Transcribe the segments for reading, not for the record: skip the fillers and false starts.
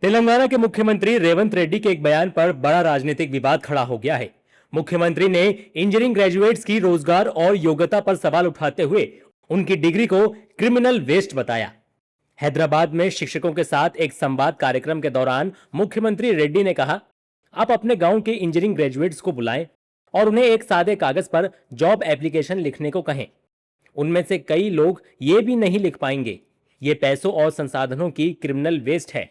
तेलंगाना के मुख्यमंत्री रेवंत रेड्डी के एक बयान पर बड़ा राजनीतिक विवाद खड़ा हो गया है। मुख्यमंत्री ने इंजीनियरिंग ग्रेजुएट्स की रोजगार और योग्यता पर सवाल उठाते हुए उनकी डिग्री को क्रिमिनल वेस्ट बताया। हैदराबाद में शिक्षकों के साथ एक संवाद कार्यक्रम के दौरान मुख्यमंत्री रेड्डी ने कहा, आप अपने गांव के इंजीनियरिंग ग्रेजुएट्स को बुलाएं और उन्हें एक सादे कागज पर जॉब एप्लीकेशन लिखने को कहें। उनमें से कई लोग ये भी नहीं लिख पाएंगे। ये पैसों और संसाधनों की क्रिमिनल वेस्ट है।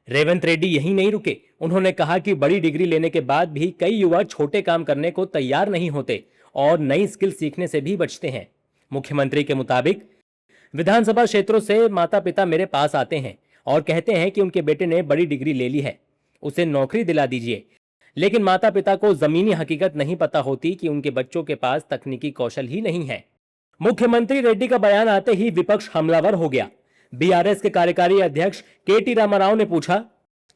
रेवंत रेड्डी यहीं नहीं रुके। उन्होंने कहा कि बड़ी डिग्री लेने के बाद भी कई युवा छोटे काम करने को तैयार नहीं होते और नई स्किल सीखने से भी बचते हैं। मुख्यमंत्री के मुताबिक विधानसभा क्षेत्रों से माता पिता मेरे पास आते हैं और कहते हैं कि उनके बेटे ने बड़ी डिग्री ले ली है, उसे नौकरी दिला दीजिए। लेकिन माता पिता को जमीनी हकीकत नहीं पता होती कि उनके बच्चों के पास तकनीकी कौशल ही नहीं है। मुख्यमंत्री रेड्डी का बयान आते ही विपक्ष हमलावर हो गया। बीआरएस के कार्यकारी अध्यक्ष केटी रामाराव ने पूछा,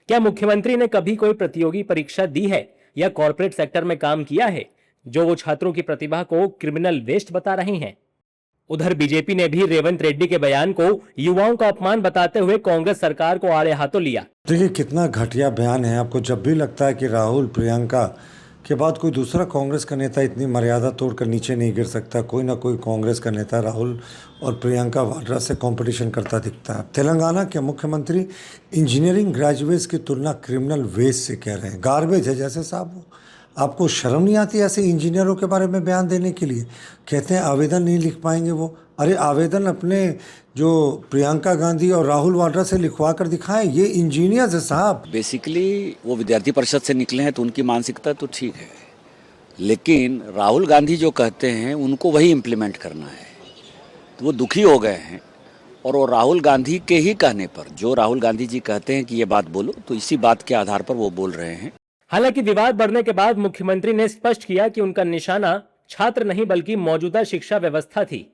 क्या मुख्यमंत्री ने कभी कोई प्रतियोगी परीक्षा दी है या कॉर्पोरेट सेक्टर में काम किया है जो वो छात्रों की प्रतिभा को क्रिमिनल वेस्ट बता रहे हैं? उधर बीजेपी ने भी रेवंत रेड्डी के बयान को युवाओं का अपमान बताते हुए कांग्रेस सरकार को आड़े हाथों लिया। देखिए कितना घटिया बयान है। आपको जब भी लगता है कि राहुल प्रियंका के बाद कोई दूसरा कांग्रेस का नेता इतनी मर्यादा तोड़कर नीचे नहीं गिर सकता, कोई ना कोई कांग्रेस का नेता राहुल और प्रियंका वाड्रा से कंपटीशन करता दिखता है। तेलंगाना के मुख्यमंत्री इंजीनियरिंग ग्रेजुएट्स की तुलना क्रिमिनल वेस्ट से कह रहे हैं। गार्बेज है जैसे साहब। आपको शर्म नहीं आती ऐसे इंजीनियरों के बारे में बयान देने के लिए? कहते हैं आवेदन नहीं लिख पाएंगे वो। अरे आवेदन अपने जो प्रियंका गांधी और राहुल वाड्रा से लिखवा कर दिखाएं। ये इंजीनियर्स है साहब। बेसिकली वो विद्यार्थी परिषद से निकले हैं तो उनकी मानसिकता तो ठीक है, लेकिन राहुल गांधी जो कहते हैं उनको वही इम्प्लीमेंट करना है, तो वो दुखी हो गए हैं। और वो राहुल गांधी के ही कहने पर, जो राहुल गांधी जी कहते हैं कि ये बात बोलो, तो इसी बात के आधार पर वो बोल रहे हैं। हालांकि विवाद बढ़ने के बाद मुख्यमंत्री ने स्पष्ट किया कि उनका निशाना छात्र नहीं बल्कि मौजूदा शिक्षा व्यवस्था थी।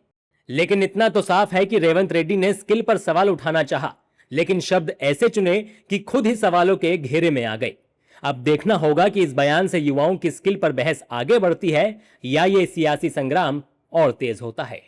लेकिन इतना तो साफ है कि रेवंत रेड्डी ने स्किल पर सवाल उठाना चाहा, लेकिन शब्द ऐसे चुने कि खुद ही सवालों के घेरे में आ गए। अब देखना होगा कि इस बयान से युवाओं की स्किल पर बहस आगे बढ़ती है या ये सियासी संग्राम और तेज होता है।